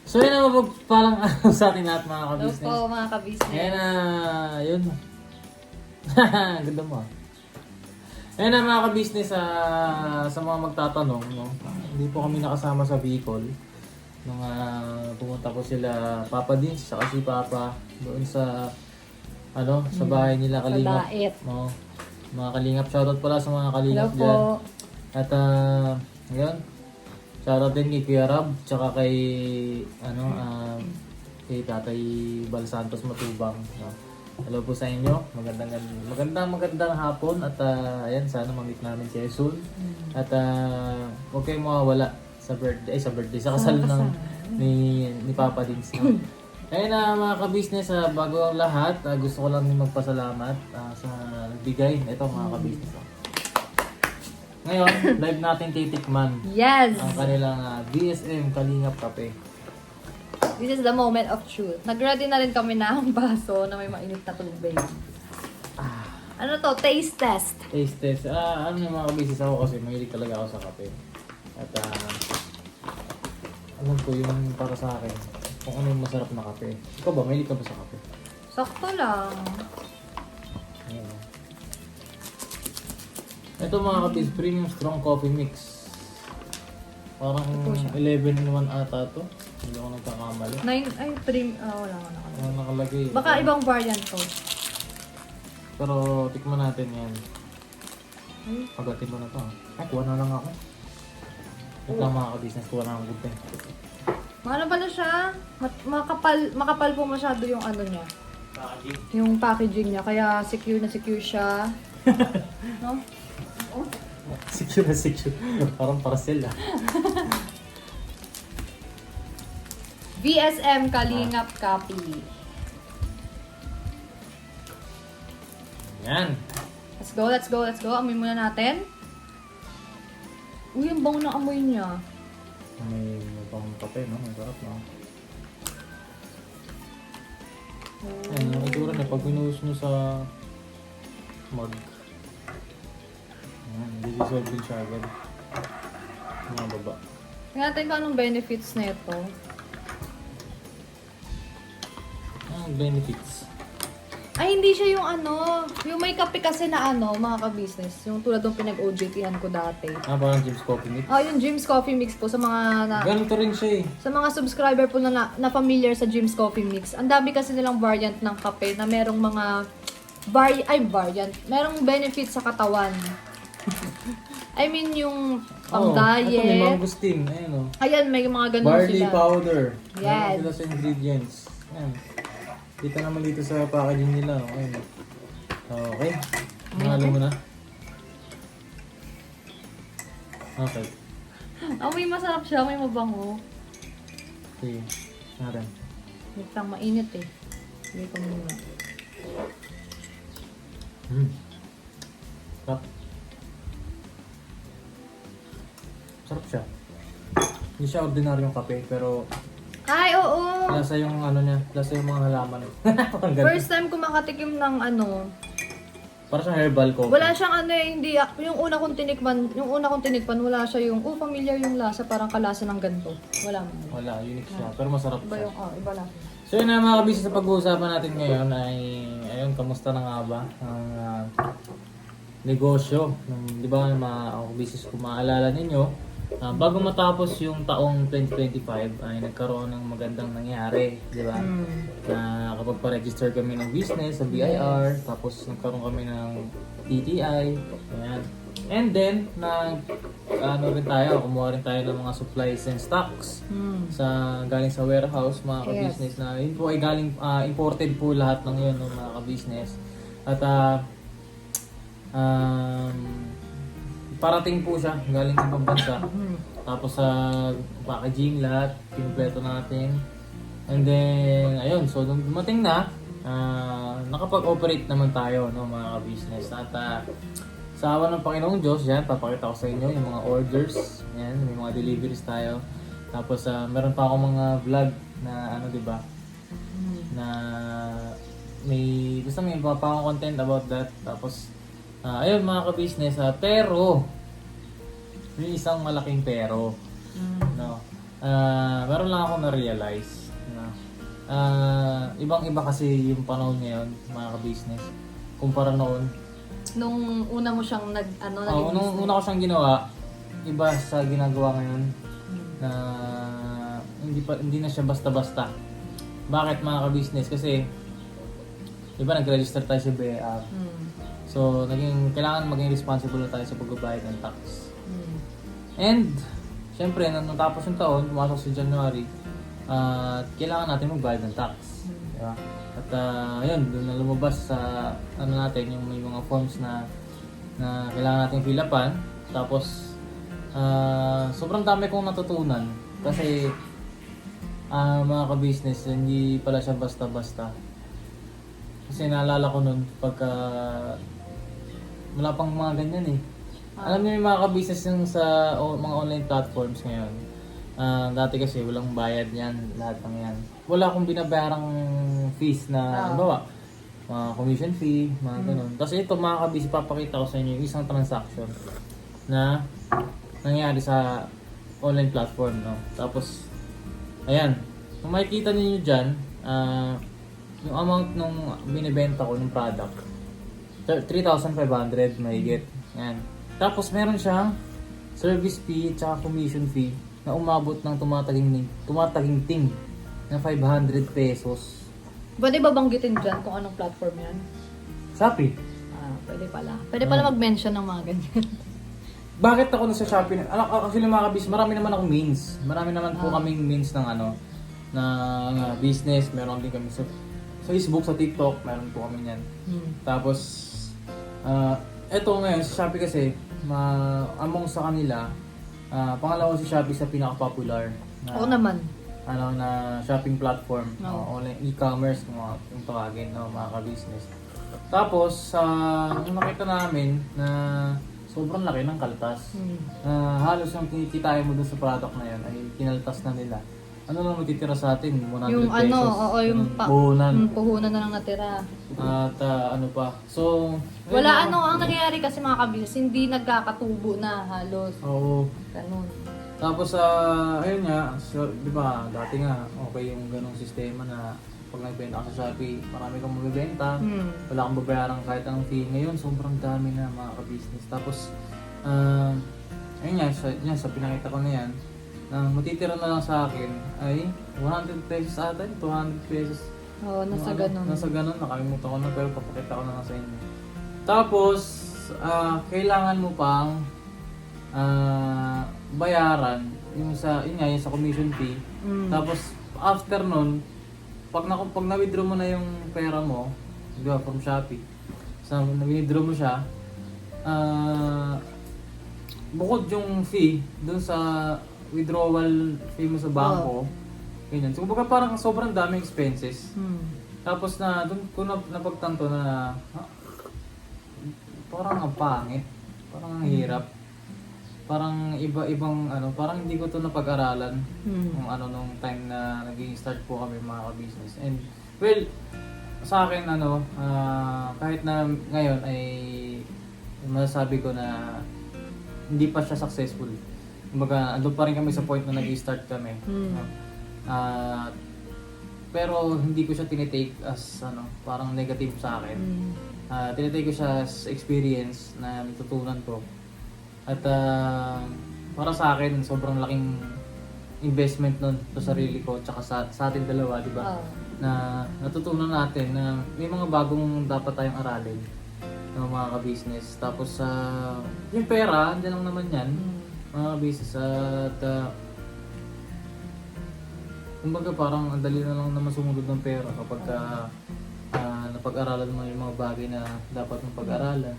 So yun ang parang sa atin lahat mga Hello ka-business. po mga ka-business. Ayan na, yun. Ganda mo. Ayan na mga ka-business, sa mga magtatanong, no? Hindi po kami nakasama sa vehicle. Nung pumunta po sila Papa Dins, saka si Papa doon sa sa bahay nila Kalingap. Sa Daet. No? Mga Kalingap, shoutout pala sa mga Kalingap Hello dyan. po. At ngayon, shoutout din kay Kuya Rab, tsaka kay kay Tatay Bal Santos Matubang. No? Hello po sa inyo. Magandang hapon at ayan, sana ma-meet namin si Sul. At huwag kayong mawawala sa birthday, sa kasal ni Papa Dins. No? Ayun mga ka-business, bago ang lahat, gusto ko lang din magpasalamat sa nagbigay. Ito mga ka-business. Ngayon, live natin titikman Yes! ang kanilang DSM Kalingap Kape. This is the moment of truth. Nag-ready na rin kami ng baso na may mainit na tubig. Ano to? Taste test. Taste test. Ano yung mga ka-business ako kasi mahilig talaga ako sa kape. At alam ko yung para sa akin, kung ano yung masarap na kape. Ikaw ba, mahilig ka ba sa kape? Sakto lang. Ayan. Ito mga ka-business, premium strong coffee mix. Parang Ito siya. 11 in 1 ata to. Hindi ako nagkakamali. 3, wala ko na. Ano nakalagay? Baka ibang variant to. Pero tikman natin yan. Ay. Pagatin mo na to. Ay, kuha na lang ako. Ito lang mga ka-business, kuha na akong good. Ano pala siya? Makapal po masyado yung ano niya. Yung packaging niya. Kaya secure na secure siya. No? Secure na secure. Parang parcel VSM Kalingap Copy. Yan. Let's go. Amoy muna natin. Uy, ang bango ng amoy niya. May pang kape, no? May sarap, no? Ayan, yung itsura niya, pag binuhos nyo sa mug. Ayan, di-dissolve din siya agad. Mga baba. Tingnan natin kung anong benefits na ito. Ang benefits. Ay, hindi siya yung ano. Yung may kape kasi na ano, mga ka-business. Yung tulad ng pinag-OJT-han ko dati. Parang Jim's Coffee Mix. Yung Jim's Coffee Mix po sa mga Ganito rin siya sa mga subscriber po na familiar sa Jim's Coffee Mix. Ang dami kasi nilang variant ng kape na merong mga variant. Merong benefits sa katawan. I mean yung pang-diet. Ito may mangustin. Ayan o. Ayan, may mga ganun Barley sila. powder. Yes. Meron sila sa ingredients. Ayan. Kita naman dito sa packaging nila. Ayan. Okay. Mahalo mo na. Okay. May masarap siya, may mabango. Sige. Natin. Wait lang, mainit eh. Hindi ko muna. Sarap. Sarap siya. Hindi siya ordinaryong kape, pero Ay, oo! lasa yung niya, lasa yung mga halaman. Parang ganun. First time ko makatikim ng ano. Para siyang herbal coffee. Wala siyang ano eh, hindi. Yung una kong tinikman, wala siya yung, familiar yung lasa, parang kalasa ng ganito. Wala mo. Wala, unique siya. Pero masarap Iba siya. yung, iba lang. So yun na mga kabisi sa pag-uusapan natin ngayon ay, ayun, kamusta na nga ba ang negosyo. Di ba mga kabisi, kung maaalala ninyo, bago matapos yung taong 2025 ay nagkaroon ng magandang nangyari, di ba? Na kapag pa-register kami ng business sa BIR, tapos nagkaroon kami ng TTI, ayan. And then, kumuha rin tayo ng mga supplies and stocks galing sa warehouse, mga ka-business na yun po ay galing, imported po lahat ng yun, mga ka-business. At parating po siya, galing ng ibang bansa. Tapos sa packaging lahat, pinumpleto natin. And then, ayun, so nung dumating na, nakapag-operate naman tayo, no, mga ka-business. At sa awa ng Panginoong Diyos, yan, papakita ko sa inyo yung mga orders. Yan, may mga deliveries tayo. Tapos meron pa akong mga vlog na di ba? Na may pa akong content about that. Tapos ayun mga ka-business, pero may isang malaking pero. No. meron lang ako na-realize na ibang-iba kasi yung panahon ngayon, mga ka-business, kumpara noon. Nung una mo siyang naging Una ko siyang ginawa, iba sa ginagawa ngayon na hindi na siya basta-basta. Bakit mga ka-business? Kasi iba nag-register tayo sa BIR. So, kailangan maging responsible tayo sa pagbabayad ng tax. And, syempre, nung natapos yung taon, pumasok si January, kailangan natin magbayad ng tax. Diba? At ayun, doon na lumabas sa natin, yung may mga forms na kailangan natin fill upan. Tapos, sobrang dami kong natutunan. Kasi, mga ka-business, hindi pala siya basta-basta. Kasi naalala ko nun, pagka wala pang mga ganyan eh. Alam niyo yung mga ka-business yung sa mga online platforms ngayon. Dati kasi walang bayad yan, lahat ng yan. Wala akong binabayarang fees na, halimbawa, commission fee, mga ganun. Tapos ito mga ka-business, papakita ko sa inyo yung isang transaction na nangyari sa online platform. No? Tapos, ayan, kung makikita niyo dyan, yung amount nung binibenta ko ng product, 3,500 mahigit. Yan. Tapos meron siyang service fee at commission fee na umabot ng tumataginting na 500 pesos. Pwede ba banggitin dyan kung anong platform yan? Shopee. Pwede pala. Pwede pala mag-mention ng mga ganyan. Bakit ako nasa Shopee? Actually mga kabis, marami naman akong means. Marami naman po kaming means ng na business. Meron din kami sa Facebook, sa TikTok, meron po kami yan. Tapos, eto ngayon, sa Shopee kasi, among sa kanila, pangalawa si Shopee sa pinaka-popular Oo naman. na shopping platform, online e-commerce, yung tawagin, mga ka-business. Tapos, nung nakita namin na sobrang laki ng kaltas, halos yung kikitain mo dun sa product na yun ay kinaltas na nila. Ano lang matitira sa atin? 100 Yung pesos. yung puhunan. Puhunan na lang natira. At ano pa. So, Wala ang nangyayari kasi mga kabis, hindi nagkakatubo na halos. Oo. Ganun. Tapos, ayun nga, so, di ba, dati nga, okay yung ganong sistema na pag nagbenta ka sa Shopee, marami kang mabibenta, wala kang babayaran kahit anong fee. Ngayon, sobrang dami na mga ka-business. Tapos, ayun nga, sa pinakita ko na yan, na matitira na lang sa akin ay 100 pesos ata, 200 pesos. Oo, nasa ganun. Nasa ganun, nakalimutan ko na pero papakita ko na lang sa inyo. Tapos, kailangan mo pang bayaran yung sa commission fee. Tapos, after nun, pag na-withdraw mo na yung pera mo, di ba, from Shopee, so, na-withdraw mo siya, bukod yung fee dun sa withdrawal fee mo sa bangko, ganyan. So, kumbaga parang sobrang daming expenses. Tapos doon ko napagtanto na parang ang pangit, parang ang hirap. Parang iba-ibang parang hindi ko to napag-aralan nung time na nag-start po kami mga ka-business. And well, sa akin kahit na ngayon ay masasabi ko na hindi pa siya successful. Kumbaga, andun pa rin kami sa point na nag-start kami. Pero hindi ko siya tinitake as parang negative sa akin. Tinitake ko siya as experience na natutunan ko. At para sa akin, sobrang laking investment nun sa sarili ko tsaka sa ating dalawa, di ba? Na natutunan natin na may mga bagong dapat tayong aralin ng mga ka-business. Tapos yung pera, andyan lang naman yan. Mga business at kumbaga parang ang dali na lang naman sumunod ng pera kapag napag-aralan mo yung mga bagay na dapat mong pag-aralan.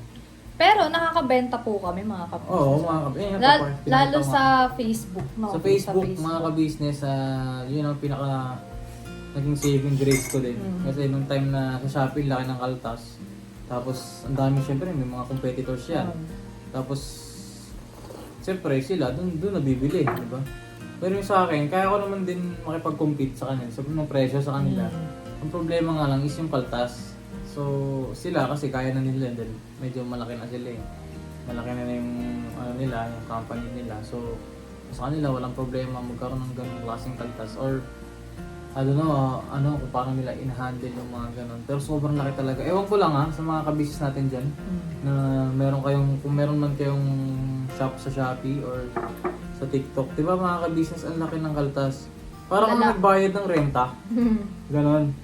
Pero nakakabenta po kami mga kapatid. Oo, mga ka-business. Lalo sa Facebook. No? Sa Facebook, mga ka-business, yun ang pinaka naging saving grace ko din. Kasi nung time na sa Shopee, laki ng kaltas. Tapos ang dami syempre, may mga competitors yan. Tapos siyempre sila, doon nabibili, di ba? Pero yung sa akin, kaya ko naman din makipag-compete sa kanila, sabi ng presyo sa kanila. Ang problema nga lang is yung kaltas. So, sila kasi kaya na nila, dahil medyo malaki na sila eh. Malaki na yung, yung company nila. So, sa kanila walang problema magkaroon ng ganung klaseng kaltas or I don't know, kung paano nila in-handle yung mga ganun. Pero sobrang laki talaga. Ewan ko lang sa mga kabisnes natin dyan, na kung meron man kayong shop sa Shopee or sa TikTok. Di ba mga kabisnes, ang laki ng kaltas. Parang kung nagbayad ng renta. Ganon.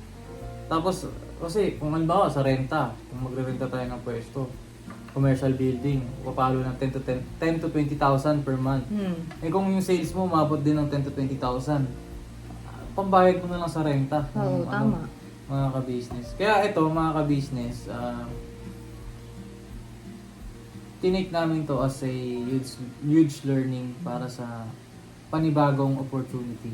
Tapos, kasi kung halimbawa sa renta, kung magre-renta tayo ng pwesto, commercial building, papalo ng 10 to 20,000 per month. Eh kung yung sales mo, umabot din ng 10 to 20,000. Pambayad mo na lang sa renta. Oo, tama. Mga ka-business. Kaya ito, mga ka-business, tinake namin to as a huge learning para sa panibagong opportunity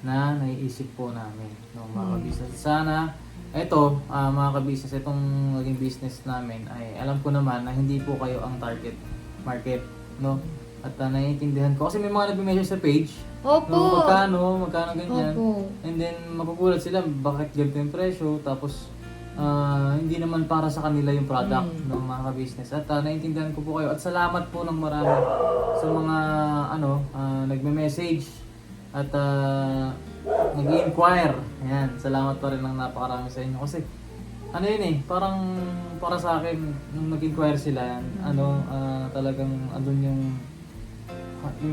na naiisip po namin, no, mga ka-business. Sana, ito, mga ka-business, itong naging business namin ay alam ko naman na hindi po kayo ang target market, no? At naiintindihan ko. Kasi may mga nag-measure sa page. Opo. No, magkano ganyan. Opo. And then, mapupulat sila, bakit ganito yung presyo. Tapos, hindi naman para sa kanila yung product ng mga ka-business. At naiintindihan ko po kayo. At salamat po ng marami sa mga, nagme-message. At nag-i-inquire. Ayan, salamat pa rin ng napakarami sa inyo. Kasi, parang para sa akin, nung nag-inquire sila, talagang andun yung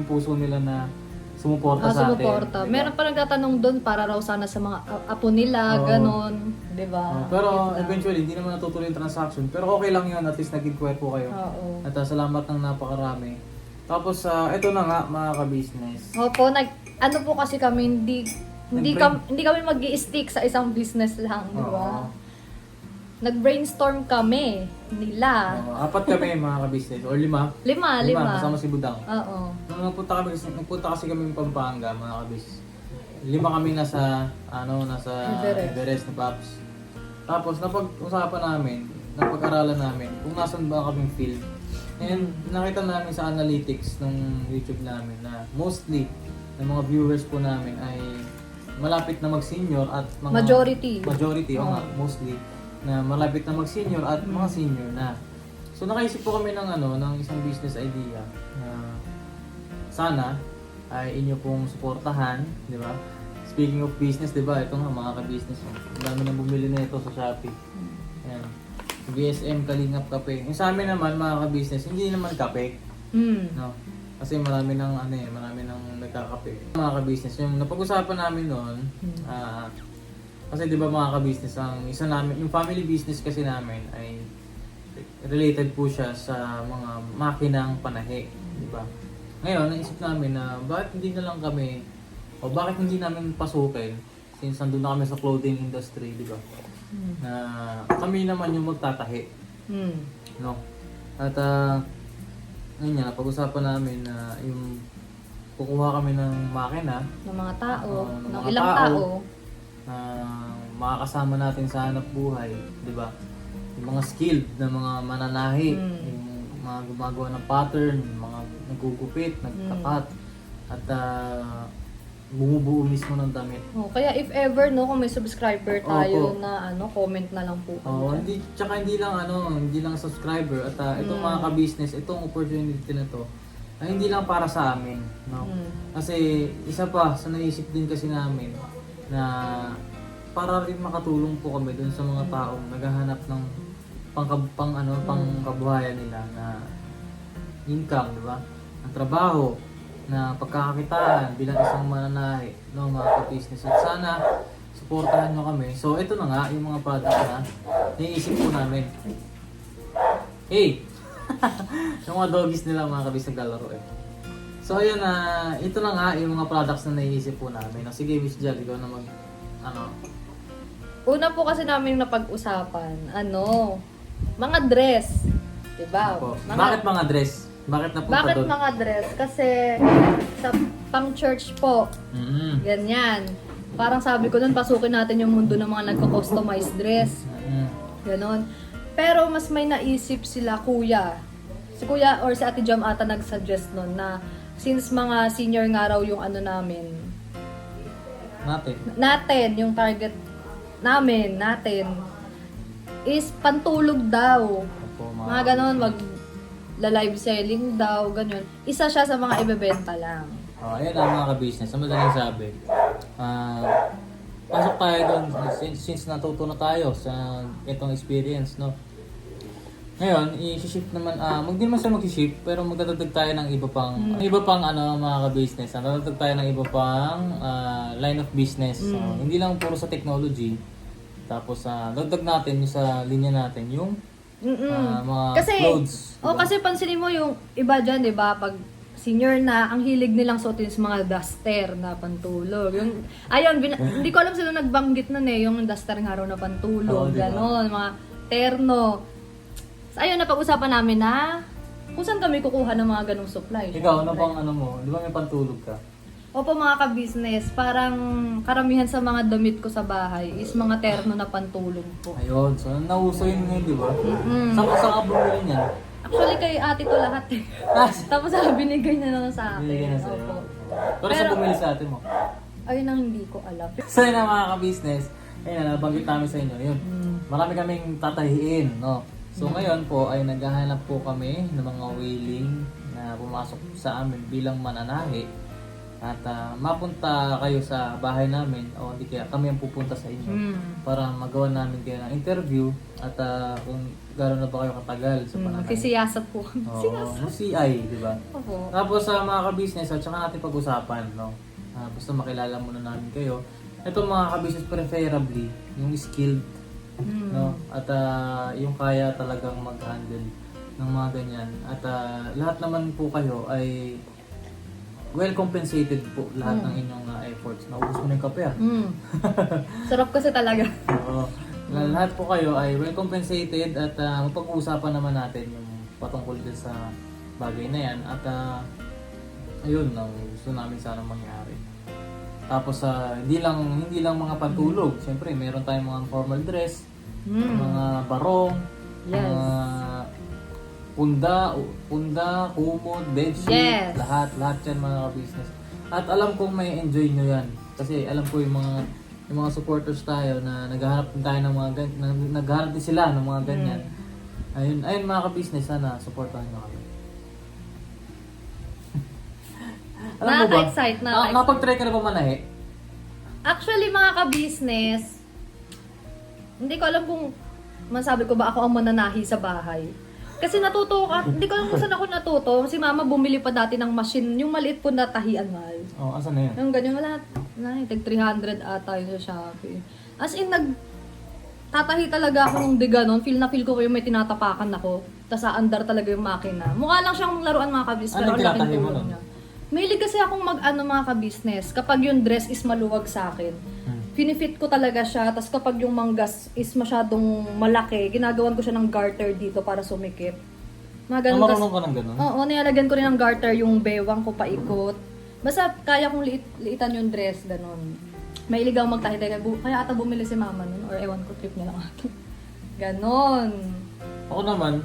puso nila na sumuporta sa atin. Sumuporta. Diba? Meron pa nagtatanong doon para raw sana sa mga apo nila, ganon. Diba? Pero eventually, hindi naman natutuloy yung transaction. Pero okay lang yun, at least nag-inquire po kayo. Oo. At salamat ng napakarami. Tapos, ito na nga, mga ka-business. Opo, ano po kasi kami, hindi kami mag-i-stick sa isang business lang, di ba? Nag-brainstorm kami nila. 4 kami, mga ka-business. Or 5. 5. Kasama si Budang. Oo. Nung nagpunta kasi kami ng Pampanga, mga kabis. 5 kami nasa Everest ni Paps. Tapos napag-usapan namin, napag-aralan namin kung nasan ba kaming field. And nakita namin sa analytics ng YouTube namin na mostly ng mga viewers po namin ay malapit na mag-senior at mga majority mostly na malapit na mag-senior at mga senior na. So nakaisip po kami ng isang business idea na sana ay inyo pong suportahan, di ba? Speaking of business, di ba? Ito nga mga ka-business. Ang dami nang bumili na ito sa Shopee. Ayan. BSM Kalingap Kape. Yung sa amin naman mga ka-business, hindi naman kape. No? Kasi marami nang nagkakape. Mga ka-business, yung napag-usapan namin noon, kasi 'di ba mga ka-business, ang isa namin, yung family business kasi namin ay related po siya sa mga makinang panahe, 'di ba? Ngayon, naisip namin na bakit hindi namin pasukin since nandun na kami sa clothing industry, 'di ba? Na kami naman yung magtatahi. No. At ngayon napag-usapan namin na yung kukuha kami ng makina ng mga tao, ng ng mga ilang tao. Makakasama natin sa hanap buhay, di ba? Yung mga skilled na mga mananahi, yung mga gumagawa ng pattern, yung mga nagugupit, nagtakat, at bumubuo mismo ng damit. Kaya if ever kung may subscriber tayo Opo. na comment na lang po kami. Hindi lang subscriber at itong mga ka-business, itong opportunity na to ay hindi lang para sa amin, no? Kasi isa pa sa naisip din kasi namin na para rin makatulong po kami dun sa mga taong naghahanap ng pangkabuhayan nila na income, di ba? Ang trabaho na pagkakakitaan bilang isang mananahi ng mga ka-business. At sana suportahan nyo kami. So ito na nga yung mga product na naiisip po namin. Hey! Yung mga doggies nila mga kabis naglalaro eh. So ayun ito na nga yung mga products na naiisip po namin. Sige Miss Jal, ikaw na Una po kasi namin napag-usapan, mga dress. Diba? Bakit mga dress? Bakit napunta Bakit doon? mga dress? Kasi sa pang-church po, ganyan. Parang sabi ko nun, pasukin natin yung mundo ng mga nagko-customized dress. Ganon. Pero mas may naisip sila kuya. Si kuya or si Ate Jam ata nag-suggest nun na since mga senior nga raw yung namin. Natin, yung target natin is pantulog daw. Opo, Mga ganon, live selling daw, ganyan. Isa siya sa mga ibebenta lang. Ayan ang mga ka-business. Ang madaling sabi. Pasok tayo doon since natuto na tayo sa itong experience, no? Ngayon, i-shift naman, hindi naman siya mag-shift, pero magdadagdag tayo ng iba pang mga ka-business. Magdadagdag tayo ng iba pang line of business. So, hindi lang puro sa technology. Tapos, dagdag natin yung sa linya natin, yung mga clothes. Oh, kasi pansinin mo yung iba dyan, di ba? Pag senior na, ang hilig nilang suotin sa mga duster na pantulog. Yung, hindi ko alam sila nagbanggit nun yung duster nga raw na pantulog, gano'n, mga terno. So, ayun, napag-usapan namin na kung saan kami kukuha ng mga ganong supply. Ikaw, ano bang mo? Di ba may pantulog ka? Opo mga ka-business, parang karamihan sa mga damit ko sa bahay is mga terno na pantulog po. Ayun, so nauso yun ngayon, di ba? Saan ka bumili niya? Actually, kay ate to lahat eh. Tapos binigay niya na sa akin. Binigay na sa'yo. Opo. Pero saan bumili sa ate mo? Ayun ang hindi ko alam. So yun ang mga ka-business, ayun, nabanggit namin sa inyo, yun. Marami kaming tatahiin, no? So ngayon po ay naghahanap po kami ng mga willing na pumasok sa amin bilang mananahi at mapunta kayo sa bahay namin o hindi kaya kami ang pupunta sa inyo para magawa namin kayo ng interview at kung gano'n na ba kayo katagal sa pananahi. Sisiyasat po. Oo, CI, di ba? Opo. Tapos sa mga ka-business at saka natin pag-usapan, no? Basta makilala muna namin kayo. Ito mga ka-business preferably, yung skilled, no? At yung kaya talagang mag-handle ng mga ganyan. At lahat naman po kayo ay well compensated po lahat ng inyong efforts. Naubos mo na yung kape Sarap kasi talaga. Oo. Lahat po kayo ay well compensated at mapag-uusapan naman natin yung patungkol din sa bagay na yan. At ayun, gusto namin sana mangyari. Tapos hindi lang mga pantulog. Siyempre, meron tayong mga formal dress, mga barong, Yes. mga punda, kumot, bedsheet, Yes. lahat yan mga ka-business. At alam kong may enjoy nyo yan. Kasi alam ko yung mga supporters tayo na naghahanap din tayo ng mga naghahanap din sila ng mga ganyan. Ayun mga ka-business, sana supportahan nyo kami. Alam mo ba? Nakaka-excite. Nakapag-try ka na ba manahe? Actually, mga ka-business, hindi ko alam kung masabi ko ba ako ang mananahi sa bahay. Kasi hindi ko alam kung saan ako natuto. Si mama bumili pa dati ng machine, yung maliit po na tahian mahal. Oh, asan na yun? Yung ganyan, wala, tag 300 ata yun sa Shopee. As in, tatahi talaga ako nung diga nun. Feel ko yung may tinatapakan ako. Tapos aandar talaga yung makina. Mukha lang siyang laruan mga ka-business, pero ang laking tinatahi mo tulong nun? niya. Mahilig kasi akong mga ka-business. Kapag yung dress is maluwag sa akin, finifit ko talaga siya. Tapos kapag yung manggas is masyadong malaki, ginagawan ko siya ng garter dito para sumikip. Mga ganun. Marunong ka ng ganun? Oo, nilalagyan ko rin ng garter yung bewang ko paikot. Basta kaya kong liitan yung dress, ganun. Mahilig ako magtahi-tahi. Kaya ata bumili si mama nun. Or ewan ko, trip niya lang ata. Ganon. Ako naman,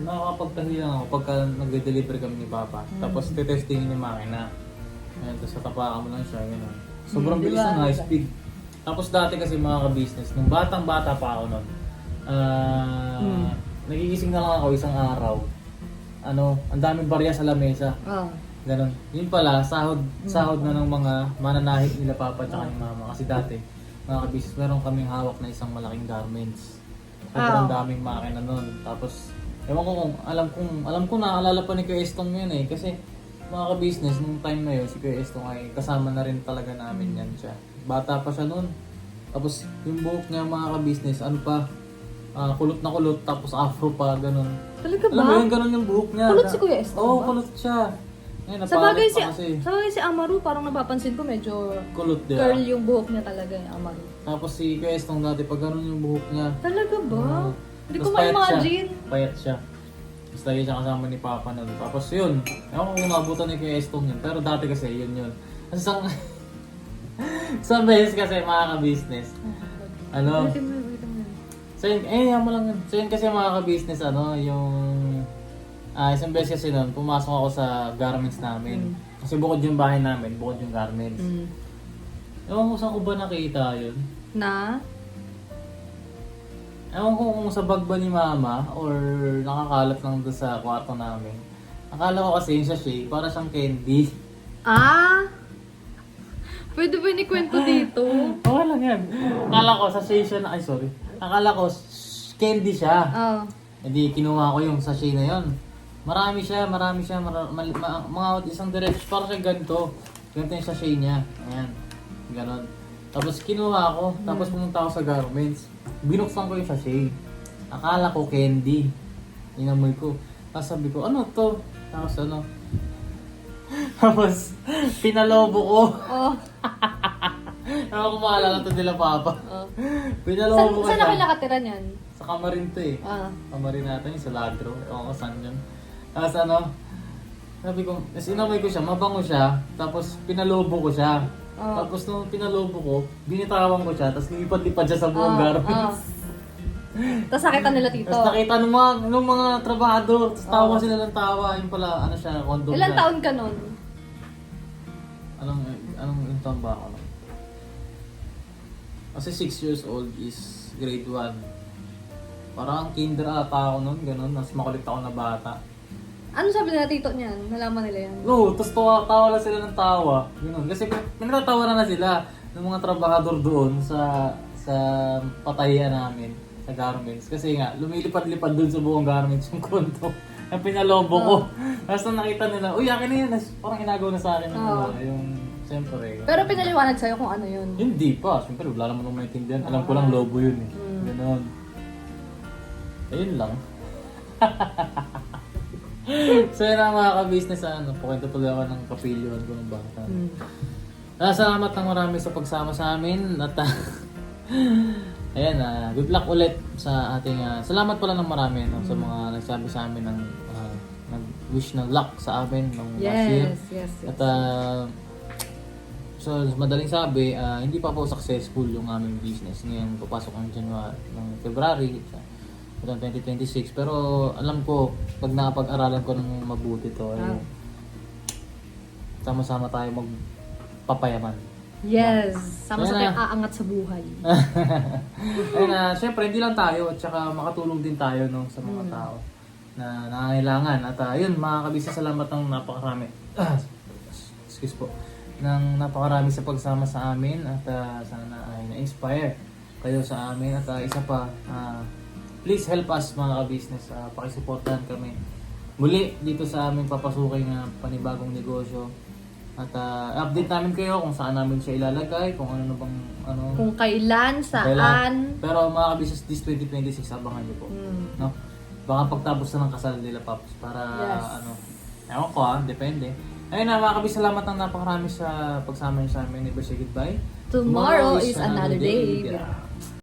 nakakapagtahi lang ako pagka nagde-deliver kami ni Papa. Tapos titestingin yung makina. Ayan, tapos tatapakan mo lang siya, gano'n. Sobrang bilis ng high speed. Tapos dati kasi mga ka-business, nung batang-bata pa ako nun, nagigising na lang ako isang araw. Ang daming barya sa lamesa. Ganon. Yun pala, sahod na ng mga mananahi nila Papa at ni Mama. Kasi dati, mga ka-business, meron kaming hawak na isang malaking garments. Sobrang daming makina nun. Tapos, ewan ko kung, alam ko naalala pa ni Kuya Estong yun kasi mga ka-business, nung time na yun, si Kuya Estong ay kasama na rin talaga namin yan siya. Bata pa siya nun. Tapos, yung buhok niya mga ka-business, kulot na kulot, tapos afro pa, ganun. Talaga ba? Alam mo yun, ganun yung buhok niya. Kulot si Kuya Estong Oo, ba? kulot siya. Ngayon, Sa bagay napalit pa kasi. si Amaru, parang napapansin ko medyo Kulot din. curl yung buhok niya talaga yung Amaru. Tapos si Kuya Estong dati, pag ganun yung buhok niya. Talaga ba? Hindi ko Tapos payat ma-imagine. siya. Payat siya. Tapos lagi siya kasama ni Papa nun. Tapos yun, ewan ko kung nabutan ni Kuya Estong yun. Pero dati kasi yun. Kasi isang beses kasi mga ka-business. Ulitin mo. So yun, yaman lang yun. So yun kasi mga ka-business, yung isang beses kasi nun, pumasok ako sa garments namin. Kasi bukod yung bahay namin, bukod yung garments. Ewan ko saan ko ba nakita yun? Na? Ewan ko kung sa bag ba ni Mama or nakakalat lang doon sa kwarto namin. Akala ko kasi yung sachet, para siyang candy. Ah! Pwede ba inikwento dito? Okay lang yan. Akala ko sachet siya na, ay sorry. Akala ko candy siya. Oh. Hindi, kinuha ko yung sachet na yon. Marami siya, mga isang direct, para siya ganito. Ganito yung sachet niya. Ayan, ganon. Tapos kinuha ko, tapos pumunta ako sa garments. Binuksan ko yung sachet. Akala ko candy. Inamoy ko. Tapos sabi ko, ano to? Tapos ano? Tapos, pinalobo ko. Oh. Ako kung maalala to nila Papa. Oh. Pinalobo ko Saan ako siya. nakatira niyan? Sa kamarin to eh. Ah. Kamarin natin yung sa Ladro. Ewan ko saan yun. Tapos ano, sabi ko, inamoy ko siya, mabango siya. Tapos pinalobo ko siya. Oh. Tapos nung pinalobo ko, binitawan ko siya. Tapos lipad-lipad siya sa buong garments. Tapos nakita nila tito. Tapos nakita nung mga trabahador. Tapos tawa sila ng tawa. Yung pala, ano siya, condom Ilang siya. taon ka nun? Anong yung taon ba ako? Kasi 6 years old is grade 1. Parang kinder ata ako nun, ganun. Mas makulit ako na bata. Ano sabi nila tito niyan? Nalaman nila yan. No, tapos tawa lang sila ng tawa. Ganun. Kasi pinatatawa na sila ng mga trabahador doon sa patayan namin sa garments. Kasi nga, lumilipad-lipad doon sa buong garments yung kondo. Ang pinalobo ko. Tapos nung nakita nila, uy, akin na yun. Parang inagaw na sa akin yung siyempre. Pero pinaliwanag sa'yo kung ano yun. Hindi pa. Siyempre, wala naman nung maintindihan. Alam ko lang lobo yun eh. Ganon. Ayun lang. So yun ang mga ka-business, pukwento tuloy ako ng kapilyoan ko ng bata. Salamat ng marami sa pagsama sa amin at ayan, good luck ulit sa ating salamat pala ng marami no, sa mga nagsabi sa amin ng nag-wish ng luck sa amin nung last year. Yes. At so madaling sabi, hindi pa po successful yung aming business. Ngayon papasok ang January, ng February, 2026. Pero alam ko, pag napag-aralan ko ng mabuti to, sama-sama tayo magpapayaman. Yes. Sama-sama Kaya tayong aangat sa buhay. Ayun syempre hindi lang tayo at saka makatulong din tayo no, sa mga tao na nangangailangan. At yun, mga kabisa, salamat ng napakarami. Excuse po. Ng napakarami sa pagsama sa amin at sana ay na-inspire kayo sa amin. At isa pa, please help us mga ka-business. Pakisuportahan kami muli dito sa aming papasukin na panibagong negosyo. At update namin kayo kung saan namin siya ilalagay, kung ano na bang Kung kailan, saan. Pero mga ka-business, this 2026 abangan niyo po. No? Baka pagtapos na ng kasal nila Paps para ewan ko depende. Ayun na mga kabis, salamat ng napakarami sa pagsama niyo sa amin. Never say goodbye. Tomorrow is another day. Yeah.